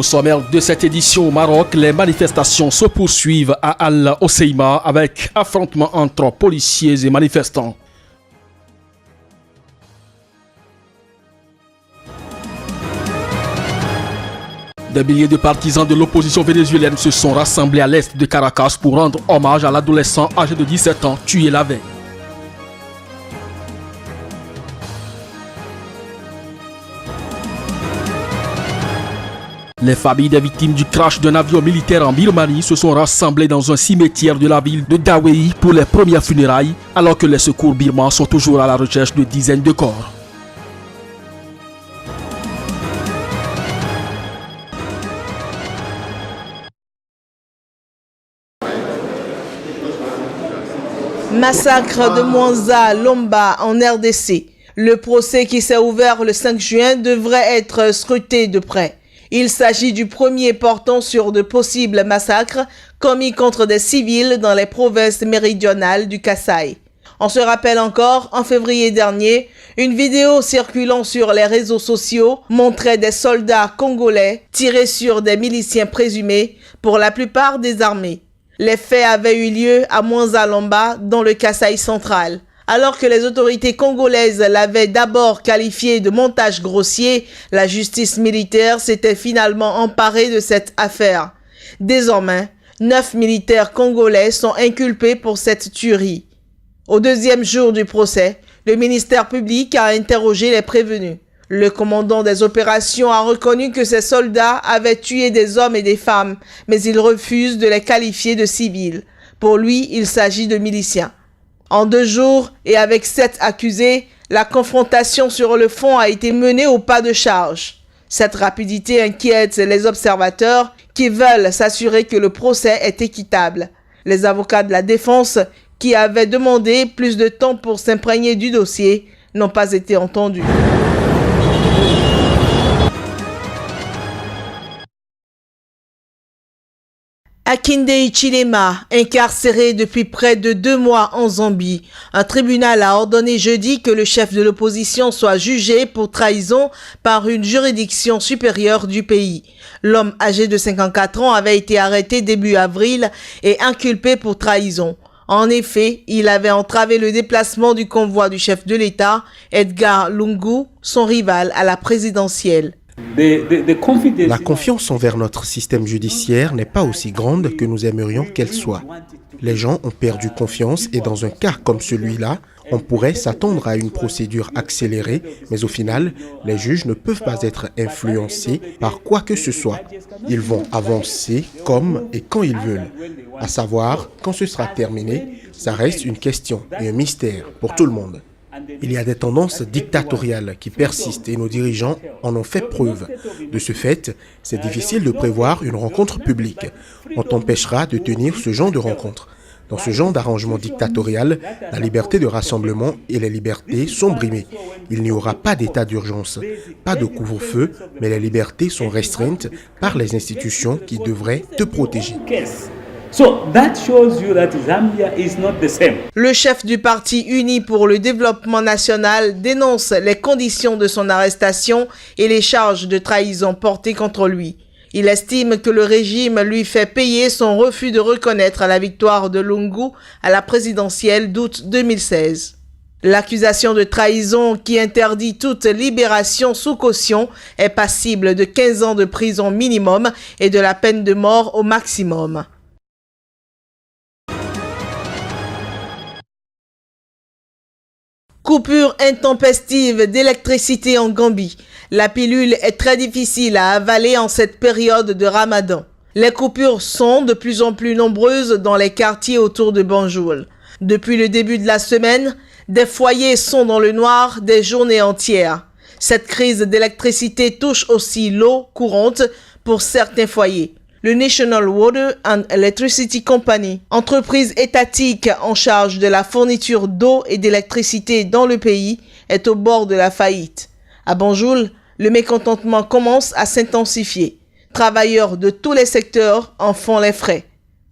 Au sommaire de cette édition au Maroc, les manifestations se poursuivent à Al-Hoceima avec affrontements entre policiers et manifestants. Des milliers de partisans de l'opposition vénézuélienne se sont rassemblés à l'est de Caracas pour rendre hommage à l'adolescent âgé de 17 ans tué la veille. Les familles des victimes du crash d'un avion militaire en Birmanie se sont rassemblées dans un cimetière de la ville de Dawei pour les premières funérailles, alors que les secours birmans sont toujours à la recherche de dizaines de corps. Massacre de Mwanza Lomba en RDC. Le procès qui s'est ouvert le 5 juin devrait être scruté de près. Il s'agit du premier portant sur de possibles massacres commis contre des civils dans les provinces méridionales du Kasaï. On se rappelle encore, en février dernier, une vidéo circulant sur les réseaux sociaux montrait des soldats congolais tirer sur des miliciens présumés, pour la plupart désarmés. Les faits avaient eu lieu à Mwanza Lomba, dans le Kasaï central. Alors que les autorités congolaises l'avaient d'abord qualifié de montage grossier, la justice militaire s'était finalement emparée de cette affaire. Désormais, 9 militaires congolais sont inculpés pour cette tuerie. Au deuxième jour du procès, le ministère public a interrogé les prévenus. Le commandant des opérations a reconnu que ces soldats avaient tué des hommes et des femmes, mais il refuse de les qualifier de civils. Pour lui, il s'agit de miliciens. En 2 jours et avec 7 accusés, la confrontation sur le fond a été menée au pas de charge. Cette rapidité inquiète les observateurs qui veulent s'assurer que le procès est équitable. Les avocats de la défense, qui avaient demandé plus de temps pour s'imprégner du dossier, n'ont pas été entendus. Akinde Hichilema, incarcéré depuis près de 2 mois en Zambie. Un tribunal a ordonné jeudi que le chef de l'opposition soit jugé pour trahison par une juridiction supérieure du pays. L'homme âgé de 54 ans avait été arrêté début avril et inculpé pour trahison. En effet, il avait entravé le déplacement du convoi du chef de l'État, Edgar Lungu, son rival à la présidentielle. La confiance envers notre système judiciaire n'est pas aussi grande que nous aimerions qu'elle soit. Les gens ont perdu confiance et dans un cas comme celui-là, on pourrait s'attendre à une procédure accélérée, mais au final, les juges ne peuvent pas être influencés par quoi que ce soit. Ils vont avancer comme et quand ils veulent. À savoir, quand ce sera terminé, ça reste une question et un mystère pour tout le monde. Il y a des tendances dictatoriales qui persistent et nos dirigeants en ont fait preuve. De ce fait, c'est difficile de prévoir une rencontre publique. On t'empêchera de tenir ce genre de rencontre. Dans ce genre d'arrangement dictatorial, la liberté de rassemblement et les libertés sont brimées. Il n'y aura pas d'état d'urgence, pas de couvre-feu, mais les libertés sont restreintes par les institutions qui devraient te protéger. Le chef du parti Uni pour le développement national dénonce les conditions de son arrestation et les charges de trahison portées contre lui. Il estime que le régime lui fait payer son refus de reconnaître la victoire de Lungu à la présidentielle d'août 2016. L'accusation de trahison qui interdit toute libération sous caution est passible de 15 ans de prison minimum et de la peine de mort au maximum. Coupure intempestive d'électricité en Gambie. La pilule est très difficile à avaler en cette période de Ramadan. Les coupures sont de plus en plus nombreuses dans les quartiers autour de Banjul. Depuis le début de la semaine, des foyers sont dans le noir des journées entières. Cette crise d'électricité touche aussi l'eau courante pour certains foyers. Le National Water and Electricity Company, entreprise étatique en charge de la fourniture d'eau et d'électricité dans le pays, est au bord de la faillite. À Banjul, le mécontentement commence à s'intensifier. Travailleurs de tous les secteurs en font les frais.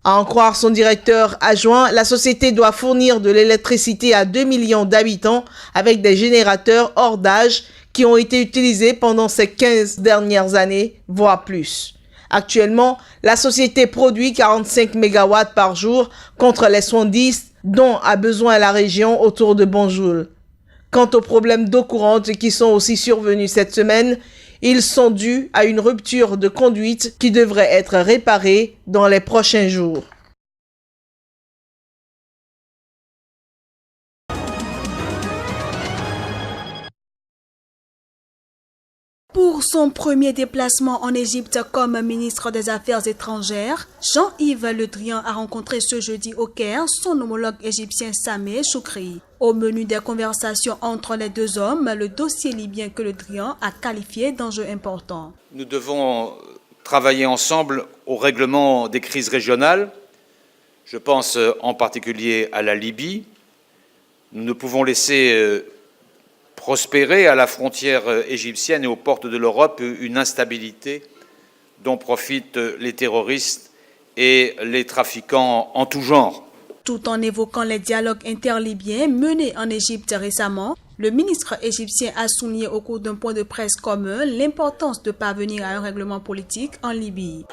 À en croire son directeur adjoint, la société doit fournir de l'électricité à 2 millions d'habitants avec des générateurs hors d'âge qui ont été utilisés pendant ces 15 dernières années, voire plus. Actuellement, la société produit 45 MW par jour contre les 70 dont a besoin la région autour de Banjul. Quant aux problèmes d'eau courante qui sont aussi survenus cette semaine, ils sont dus à une rupture de conduite qui devrait être réparée dans les prochains jours. Pour son premier déplacement en Égypte comme ministre des Affaires étrangères, Jean-Yves Le Drian a rencontré ce jeudi au Caire son homologue égyptien Sameh Choukri. Au menu des conversations entre les deux hommes, le dossier libyen que Le Drian a qualifié d'enjeu important. Nous devons travailler ensemble au règlement des crises régionales. Je pense en particulier à la Libye. Nous ne pouvons laisser prospérer à la frontière égyptienne et aux portes de l'Europe une instabilité dont profitent les terroristes et les trafiquants en tout genre. Tout en évoquant les dialogues interlibyens menés en Égypte récemment, le ministre égyptien a souligné au cours d'un point de presse commun l'importance de parvenir à un règlement politique en Libye.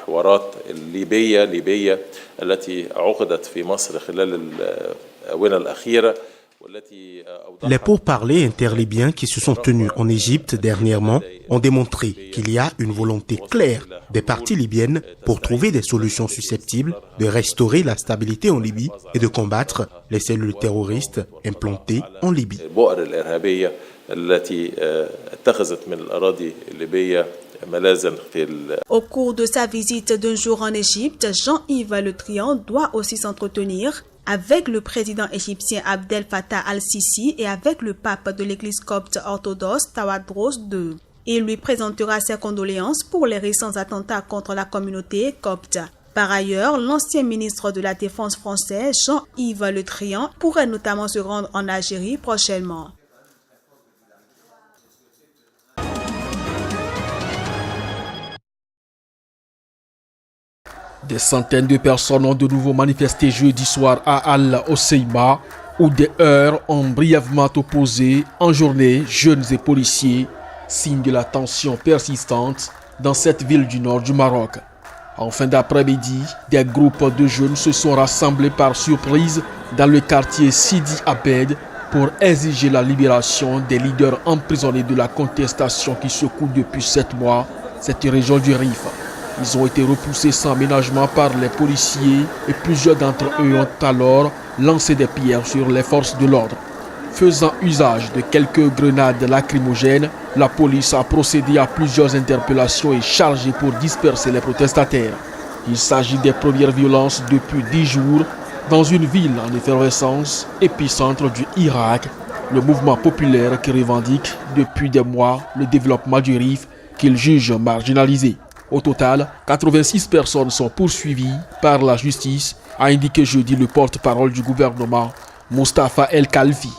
Les pourparlers interlibyens qui se sont tenus en Égypte dernièrement ont démontré qu'il y a une volonté claire des parties libyennes pour trouver des solutions susceptibles de restaurer la stabilité en Libye et de combattre les cellules terroristes implantées en Libye. Au cours de sa visite d'un jour en Égypte, Jean-Yves Le Drian doit aussi s'entretenir avec le président égyptien Abdel Fattah al-Sisi et avec le pape de l'église copte orthodoxe Tawadros II. Il lui présentera ses condoléances pour les récents attentats contre la communauté copte. Par ailleurs, l'ancien ministre de la Défense français, Jean-Yves Le Drian, pourrait notamment se rendre en Algérie prochainement. Des centaines de personnes ont de nouveau manifesté jeudi soir à Al-Hoceima, où des heurts ont brièvement opposé en journée jeunes et policiers, signe de la tension persistante dans cette ville du nord du Maroc. En fin d'après-midi, des groupes de jeunes se sont rassemblés par surprise dans le quartier Sidi Abed pour exiger la libération des leaders emprisonnés de la contestation qui secoue depuis 7 mois cette région du Rif. Ils ont été repoussés sans ménagement par les policiers et plusieurs d'entre eux ont alors lancé des pierres sur les forces de l'ordre. Faisant usage de quelques grenades lacrymogènes, la police a procédé à plusieurs interpellations et chargé pour disperser les protestataires. Il s'agit des premières violences depuis 10 jours dans une ville en effervescence, épicentre du Irak, le mouvement populaire qui revendique depuis des mois le développement du Rif qu'il juge marginalisé. Au total, 86 personnes sont poursuivies par la justice, a indiqué jeudi le porte-parole du gouvernement, Moustapha El Khalfi.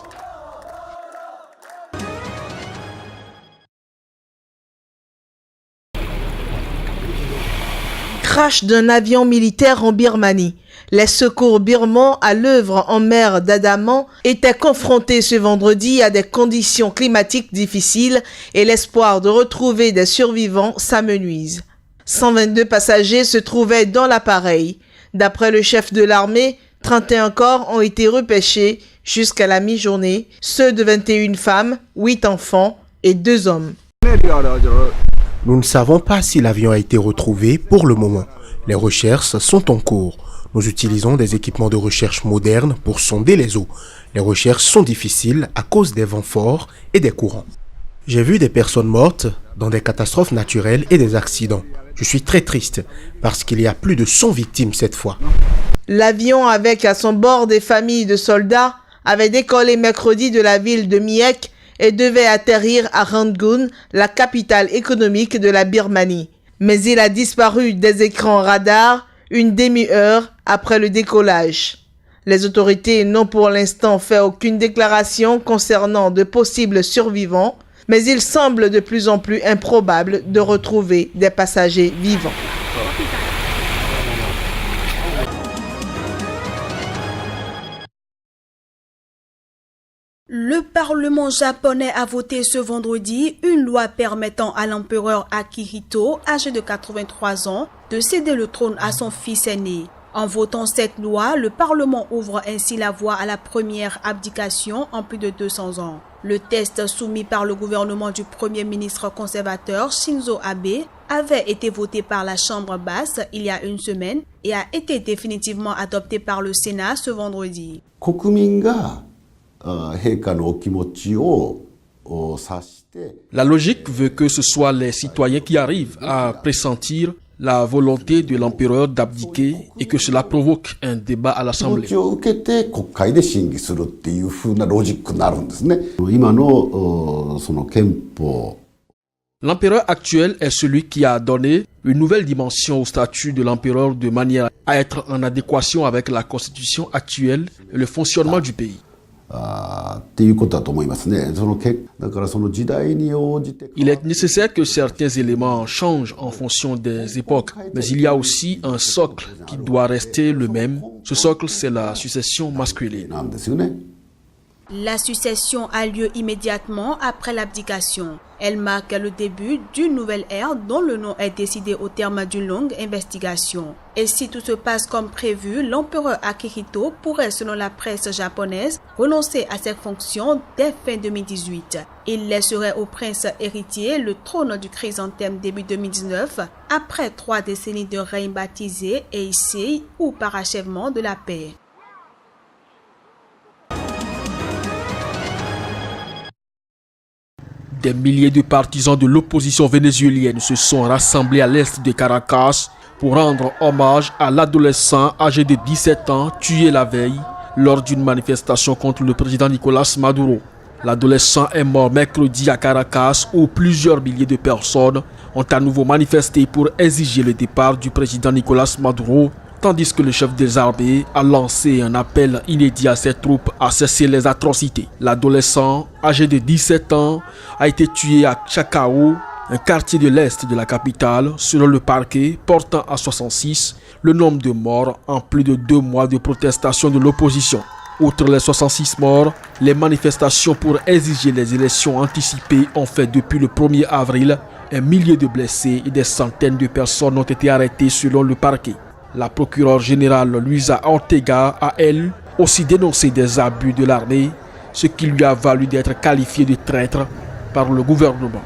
Crash d'un avion militaire en Birmanie. Les secours birmans à l'œuvre en mer d'Andaman étaient confrontés ce vendredi à des conditions climatiques difficiles et l'espoir de retrouver des survivants s'amenuise. 122 passagers se trouvaient dans l'appareil. D'après le chef de l'armée, 31 corps ont été repêchés jusqu'à la mi-journée, ceux de 21 femmes, 8 enfants et 2 hommes. Nous ne savons pas si l'avion a été retrouvé pour le moment. Les recherches sont en cours. Nous utilisons des équipements de recherche modernes pour sonder les eaux. Les recherches sont difficiles à cause des vents forts et des courants. J'ai vu des personnes mortes dans des catastrophes naturelles et des accidents. Je suis très triste parce qu'il y a plus de 100 victimes cette fois. L'avion avec à son bord des familles de soldats avait décollé mercredi de la ville de Miek et devait atterrir à Rangoon, la capitale économique de la Birmanie. Mais il a disparu des écrans radars une demi-heure après le décollage. Les autorités n'ont pour l'instant fait aucune déclaration concernant de possibles survivants, mais il semble de plus en plus improbable de retrouver des passagers vivants. Le Parlement japonais a voté ce vendredi une loi permettant à l'empereur Akihito, âgé de 83 ans, de céder le trône à son fils aîné. En votant cette loi, le Parlement ouvre ainsi la voie à la première abdication en plus de 200 ans. Le test soumis par le gouvernement du Premier ministre conservateur Shinzo Abe avait été voté par la Chambre basse il y a une semaine et a été définitivement adopté par le Sénat ce vendredi. La logique veut que ce soit les citoyens qui arrivent à pressentir la volonté de l'empereur d'abdiquer et que cela provoque un débat à l'Assemblée. L'empereur actuel est celui qui a donné une nouvelle dimension au statut de l'empereur de manière à être en adéquation avec la constitution actuelle et le fonctionnement du pays. Il est nécessaire que certains éléments changent en fonction des époques, mais il y a aussi un socle qui doit rester le même. Ce socle, c'est la succession masculine. La succession a lieu immédiatement après l'abdication. Elle marque le début d'une nouvelle ère dont le nom est décidé au terme d'une longue investigation. Et si tout se passe comme prévu, l'empereur Akihito pourrait, selon la presse japonaise, renoncer à ses fonctions dès fin 2018. Il laisserait au prince héritier le trône du chrysanthème début 2019, après 3 décennies de règne baptisé Eisei ou parachèvement de la paix. Des milliers de partisans de l'opposition vénézuélienne se sont rassemblés à l'est de Caracas pour rendre hommage à l'adolescent âgé de 17 ans tué la veille lors d'une manifestation contre le président Nicolás Maduro. L'adolescent est mort mercredi à Caracas où plusieurs milliers de personnes ont à nouveau manifesté pour exiger le départ du président Nicolás Maduro, tandis que le chef des armées a lancé un appel inédit à ses troupes à cesser les atrocités. L'adolescent, âgé de 17 ans, a été tué à Chacao, un quartier de l'est de la capitale, selon le parquet, portant à 66 le nombre de morts en plus de 2 mois de protestation de l'opposition. Outre les 66 morts, les manifestations pour exiger les élections anticipées ont fait depuis le 1er avril un millier de blessés et des centaines de personnes ont été arrêtées selon le parquet. La procureure générale Luisa Ortega a, elle, aussi dénoncé des abus de l'armée, ce qui lui a valu d'être qualifiée de traître par le gouvernement.